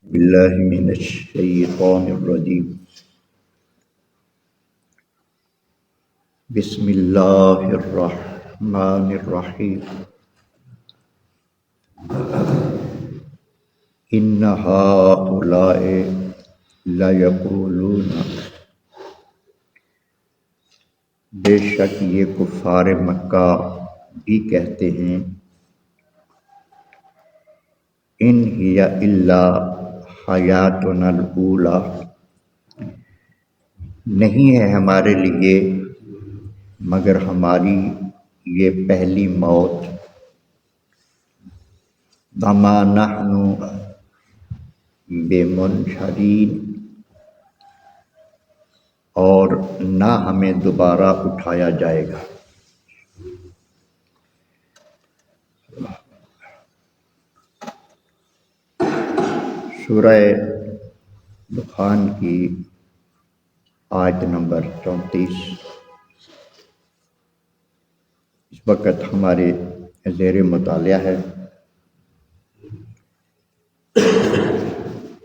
باللہ من الشیطان الرجیم بسم اللہ الرحمن الرحیم ان ہؤلاء لیقولون بے شک یہ کفار مکہ بھی کہتے ہیں ان ہی الا حیاتنا الاولی نہیں ہے ہمارے لیے مگر ہماری یہ پہلی موت وما نحن بمنشرین اور نہ ہمیں دوبارہ اٹھایا جائے گا۔ سورہ دخان کی آیت نمبر 34 اس وقت ہمارے زیر مطالعہ ہے۔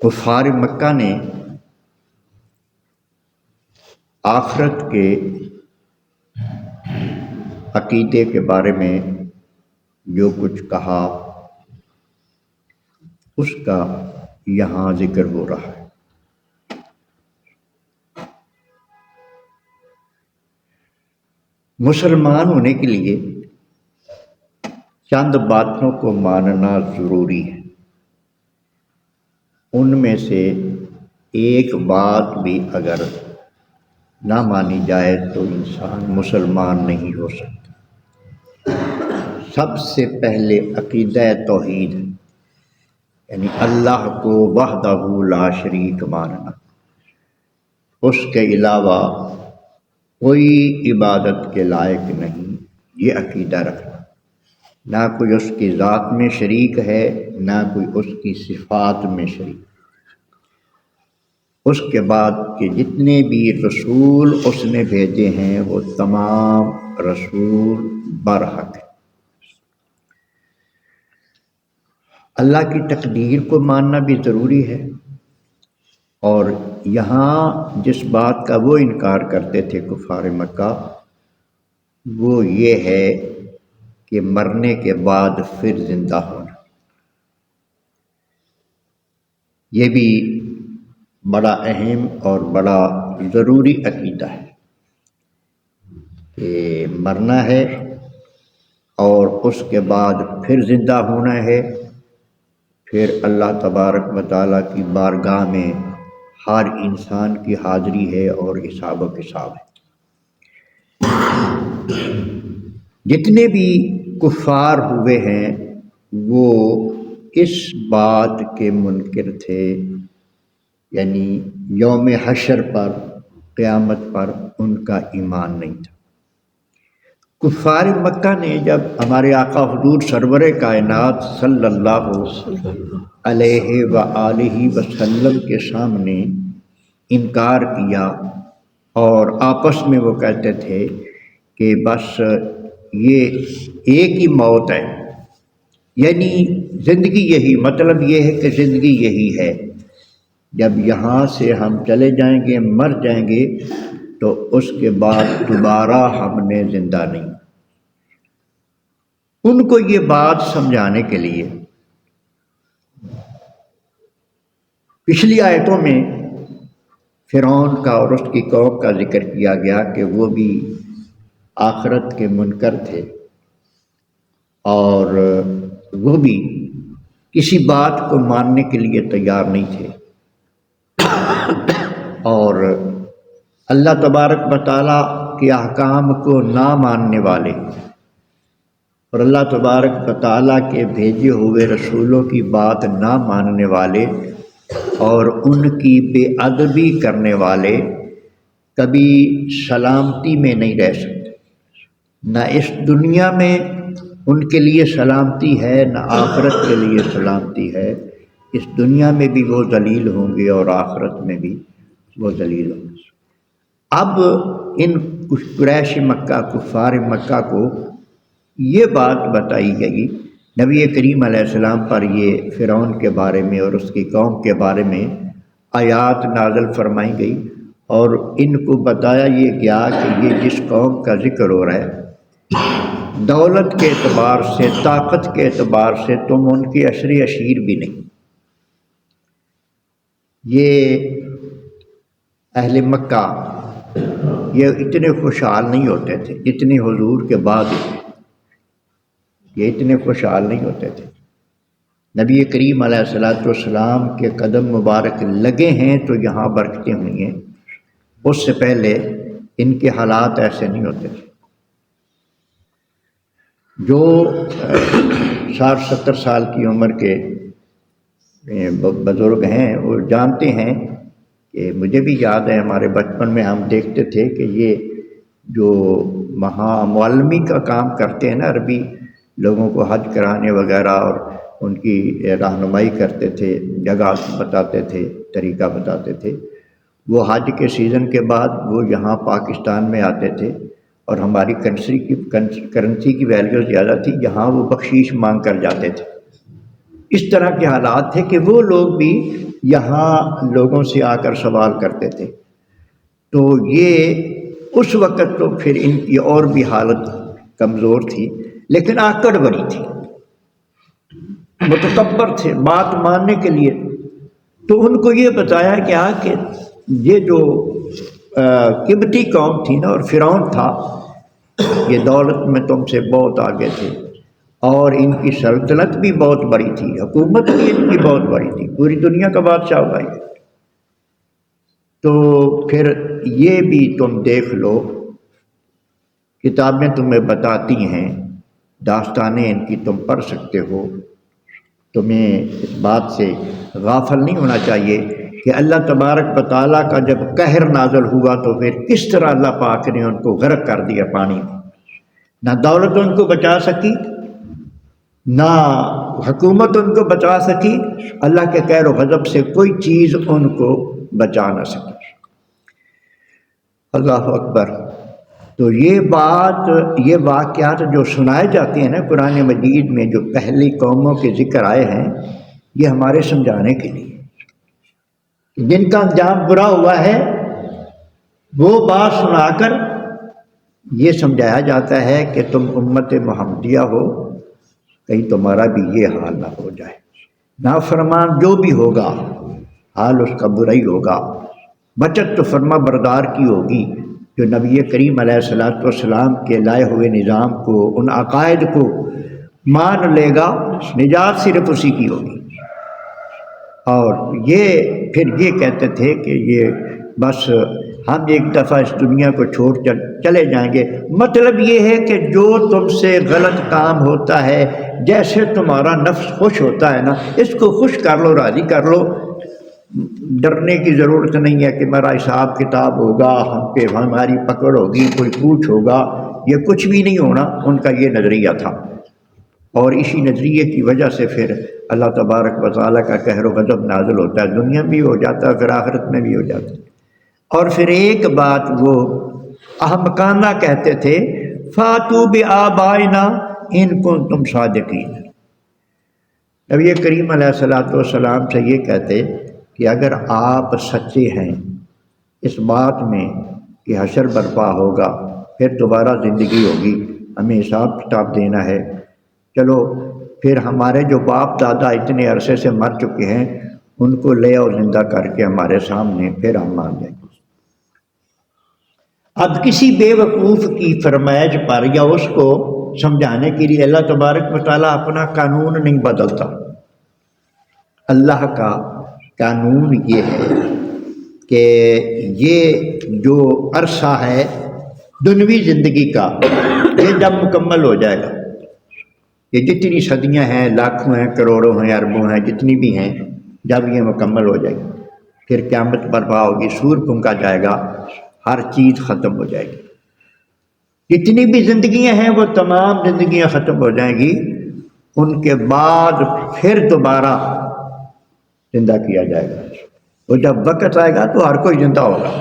کفار مکہ نے آخرت کے عقیدے کے بارے میں جو کچھ کہا اس کا یہاں ذکر ہو رہا ہے۔ مسلمان ہونے کے لیے چند باتوں کو ماننا ضروری ہے۔ ان میں سے ایک بات بھی اگر نہ مانی جائے تو انسان مسلمان نہیں ہو سکتا۔ سب سے پہلے عقیدہ توحید یعنی اللہ کو وحدہ لا شریک ماننا، اس کے علاوہ کوئی عبادت کے لائق نہیں، یہ عقیدہ رکھنا۔ نہ کوئی اس کی ذات میں شریک ہے، نہ کوئی اس کی صفات میں شریک۔ اس کے بعد کہ جتنے بھی رسول اس نے بھیجے ہیں وہ تمام رسول برحق ہیں۔ اللہ کی تقدیر کو ماننا بھی ضروری ہے، اور یہاں جس بات کا وہ انکار کرتے تھے کفار مکہ وہ یہ ہے کہ مرنے کے بعد پھر زندہ ہونا۔ یہ بھی بڑا اہم اور بڑا ضروری عقیدہ ہے کہ مرنا ہے اور اس کے بعد پھر زندہ ہونا ہے، پھر اللہ تبارک و تعالیٰ کی بارگاہ میں ہر انسان کی حاضری ہے اور حساب و کتاب ہے۔ جتنے بھی کفار ہوئے ہیں وہ اس بات کے منکر تھے، یعنی یوم حشر پر، قیامت پر ان کا ایمان نہیں تھا۔ کفار مکہ نے جب ہمارے آقا حضور سرور کائنات صلی اللہ علیہ وآلہ وسلم کے سامنے انکار کیا اور آپس میں وہ کہتے تھے کہ بس یہ ایک ہی موت ہے، یعنی زندگی یہی، مطلب یہ ہے کہ زندگی یہی ہے، جب یہاں سے ہم چلے جائیں گے، مر جائیں گے تو اس کے بعد دوبارہ ہم نے زندہ نہیں۔ ان کو یہ بات سمجھانے کے لیے پچھلی آیتوں میں فرعون کا اور اس کی قوم کا ذکر کیا گیا کہ وہ بھی آخرت کے منکر تھے اور وہ بھی کسی بات کو ماننے کے لیے تیار نہیں تھے، اور اللہ تبارک و تعالیٰ کے احکام کو نہ ماننے والے اور اللہ تبارک و تعالیٰ کے بھیجے ہوئے رسولوں کی بات نہ ماننے والے اور ان کی بے ادبی کرنے والے کبھی سلامتی میں نہیں رہ سکتے۔ نہ اس دنیا میں ان کے لیے سلامتی ہے، نہ آخرت کے لیے سلامتی ہے۔ اس دنیا میں بھی وہ ذلیل ہوں گے اور آخرت میں بھی وہ ذلیل ہوں گے۔ اب ان قریش مکہ، کفار مکہ کو یہ بات بتائی گئی نبی کریم علیہ السلام پر یہ فرعون کے بارے میں اور اس کی قوم کے بارے میں آیات نازل فرمائی گئی، اور ان کو بتایا یہ گیا کہ یہ جس قوم کا ذکر ہو رہا ہے، دولت کے اعتبار سے، طاقت کے اعتبار سے تم ان کی عشر عشیر بھی نہیں۔ یہ اہل مکہ یہ اتنے خوشحال نہیں ہوتے تھے جتنے حضور کے بعد ہوئے، یہ اتنے خوشحال نہیں ہوتے تھے۔ نبی کریم علیہ والسلام کے قدم مبارک لگے ہیں تو یہاں برکتیں ہوئی ہیں، اس سے پہلے ان کے حالات ایسے نہیں ہوتے تھے۔ جو 60-70 سال کی عمر کے بزرگ ہیں وہ جانتے ہیں کہ مجھے بھی یاد ہے ہمارے بچپن میں ہم دیکھتے تھے کہ یہ جو معلمی کا کام کرتے ہیں نا، عربی لوگوں کو حج کرانے وغیرہ اور ان کی رہنمائی کرتے تھے، جگہ بتاتے تھے، طریقہ بتاتے تھے، وہ حج کے سیزن کے بعد وہ یہاں پاکستان میں آتے تھے، اور ہماری کرنسی کی ویلیو زیادہ تھی، یہاں وہ بخشیش مانگ کر جاتے تھے۔ اس طرح کے حالات تھے کہ وہ لوگ بھی یہاں لوگوں سے آ کر سوال کرتے تھے۔ تو یہ اس وقت تو پھر ان کی اور بھی حالت کمزور تھی، لیکن آکڑ بڑی تھی، متکبر تھے بات ماننے کے لیے۔ تو ان کو یہ بتایا گیا کہ یہ جو قبطی قوم تھی نا، اور فرعون تھا، یہ دولت میں تم سے بہت آگے تھے، اور ان کی سلطنت بھی بہت بڑی تھی، حکومت بھی ان کی بہت بڑی تھی، پوری دنیا کا بادشاہ ہوا یہ۔ تو پھر یہ بھی تم دیکھ لو، کتابیں تمہیں بتاتی ہیں، داستانیں ان کی تم پڑھ سکتے ہو۔ تمہیں اس بات سے غافل نہیں ہونا چاہیے کہ اللہ تبارک و تعالیٰ کا جب قہر نازل ہوا تو پھر کس طرح اللہ پاک نے ان کو غرق کر دیا پانی میں۔ نہ دولت ان کو بچا سکی، نہ حکومت ان کو بچا سکی، اللہ کے قہر و غضب سے کوئی چیز ان کو بچا نہ سکی۔ اللہ اکبر۔ تو یہ بات، یہ واقعات جو سنائے جاتے ہیں نا قرآن مجید میں، جو پہلی قوموں کے ذکر آئے ہیں، یہ ہمارے سمجھانے کے لیے، جن کا انجام برا ہوا ہے وہ بات سنا کر یہ سمجھایا جاتا ہے کہ تم امت محمدیہ ہو، کہیں تمہارا بھی یہ حال نہ ہو جائے۔ نافرمان جو بھی ہوگا حال اس کا برا ہی ہوگا۔ بچت تو فرما بردار کی ہوگی، جو نبی کریم علیہ والسلام کے لائے ہوئے نظام کو، ان عقائد کو مان لے گا، نجات صرف اسی کی ہوگی۔ اور یہ پھر یہ کہتے تھے کہ یہ بس ہم ایک دفعہ اس دنیا کو چھوڑ چلے جائیں گے۔ مطلب یہ ہے کہ جو تم سے غلط کام ہوتا ہے، جیسے تمہارا نفس خوش ہوتا ہے نا، اس کو خوش کر لو، راضی کر لو۔ ڈرنے کی ضرورت نہیں ہے کہ میرا حساب کتاب ہوگا، ہم پہ ہماری پکڑ ہوگی، کوئی پوچھ ہوگا، یہ کچھ بھی نہیں ہونا۔ ان کا یہ نظریہ تھا، اور اسی نظریے کی وجہ سے پھر اللہ تبارک و تعالیٰ کا قہر و غضب نازل ہوتا ہے، دنیا میں بھی ہو جاتا ہے، پھر آخرت میں بھی ہو جاتا ہے۔ اور پھر ایک بات وہ احمقانہ کہتے تھے، فاتو بآبائنا ان کنتم صادقین۔ نبی کریم علیہ والسلام سے یہ کہتے کہ اگر آپ سچے ہیں اس بات میں کہ حشر برپا ہوگا، پھر دوبارہ زندگی ہوگی، ہمیں حساب کتاب دینا ہے، چلو پھر ہمارے جو باپ دادا اتنے عرصے سے مر چکے ہیں ان کو لے اور زندہ کر کے ہمارے سامنے، پھر ہم مان جائیں گے۔ اب کسی بے وقوف کی فرمائش پر یا اس کو سمجھانے کے لیے اللہ تبارک و تعالیٰ اپنا قانون نہیں بدلتا۔ اللہ کا قانون یہ ہے کہ یہ جو عرصہ ہے دنیوی زندگی کا، یہ جب مکمل ہو جائے گا، یہ جتنی صدیاں ہیں، لاکھوں ہیں، کروڑوں ہیں، اربوں ہیں، جتنی بھی ہیں، جب یہ مکمل ہو جائے گی پھر قیامت برپا ہوگی، سور پھونکا جائے گا، ہر چیز ختم ہو جائے گی، جتنی بھی زندگیاں ہیں وہ تمام زندگیاں ختم ہو جائیں گی۔ ان کے بعد پھر دوبارہ زندہ کیا جائے گا، اور جب وقت آئے گا تو ہر کوئی زندہ ہوگا،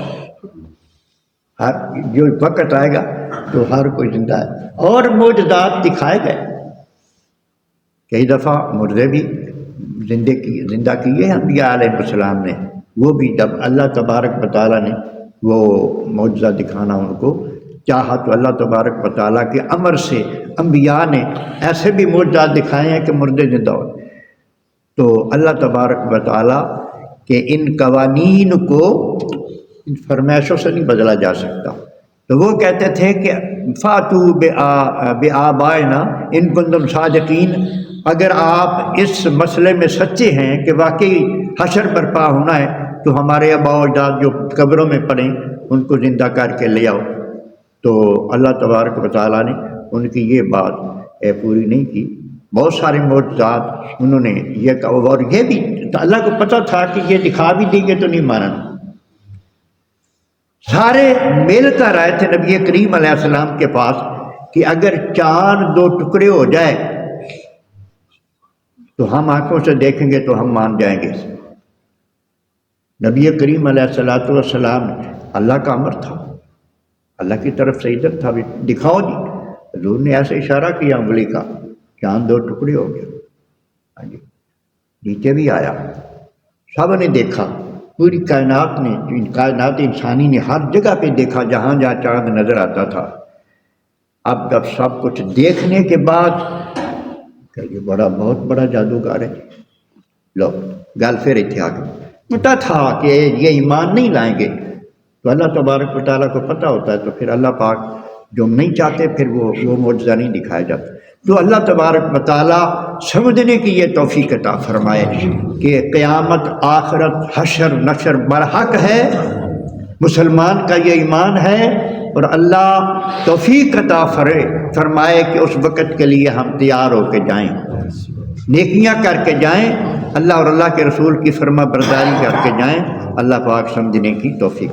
جو وقت آئے گا تو ہر کوئی زندہ ہے۔ اور معجزات دکھائے گئے، کئی دفعہ مردے بھی زندہ کیے ہیں انبیاء علیہ السلام نے، وہ بھی جب اللہ تبارک و تعالیٰ نے وہ معجزہ دکھانا ان کو چاہا تو اللہ تبارک و تعالیٰ کے امر سے انبیاء نے ایسے بھی معجزات دکھائے ہیں کہ مردے زندہ ہو۔ تو اللہ تبارک و تعالیٰ کہ ان قوانین کو ان فرمائشوں سے نہیں بدلا جا سکتا۔ تو وہ کہتے تھے کہ فاتو بآبائنا ان کنتم صادقین، اگر آپ اس مسئلے میں سچے ہیں کہ واقعی حشر برپا ہونا ہے تو ہمارے آباء و اجداد جو قبروں میں پڑے ان کو زندہ کر کے لے آؤ۔ تو اللہ تبارک و تعالیٰ نے ان کی یہ بات پوری نہیں کی، بہت سارے معجزات انہوں نے یہ کہا، اور یہ بھی اللہ کو پتہ تھا کہ یہ دکھا بھی دیں گے تو نہیں ماننا۔ سارے مل کر آئے تھے نبی کریم علیہ السلام کے پاس کہ اگر چاند دو ٹکڑے ہو جائے تو ہم آنکھوں سے دیکھیں گے تو ہم مان جائیں گے۔ نبی کریم علیہ السلام اللہ کا امر تھا، اللہ کی طرف سے عزت تھا، بھی دکھاؤ جی۔ حضور نے ایسے اشارہ کیا انگلی کا، چاند دو ٹکڑے ہو گیا، ہاں جی، نیچے بھی آیا، سب نے دیکھا، پوری کائنات انسانی نے ہر جگہ پہ دیکھا جہاں جہاں چاند نظر آتا تھا۔ اب جب سب کچھ دیکھنے کے بعد کہ یہ بہت بڑا جادوگر ہے، لو گل پھر اتنے آ گئی۔ پتہ تھا کہ یہ ایمان نہیں لائیں گے، تو اللہ تبارک و تعالیٰ کو پتہ ہوتا ہے، تو پھر اللہ پاک جو نہیں چاہتے پھر وہ معجزہ نہیں دکھایا جاتا۔ تو اللہ تبارک و تعالیٰ سمجھنے کی یہ توفیق عطا فرمائے کہ قیامت، آخرت، حشر نشر برحق ہے، مسلمان کا یہ ایمان ہے، اور اللہ توفیق عطا فرمائے کہ اس وقت کے لیے ہم تیار ہو کے جائیں، نیکیاں کر کے جائیں، اللہ اور اللہ کے رسول کی فرما برداری کر کے جائیں۔ اللہ پاک سمجھنے کی توفیق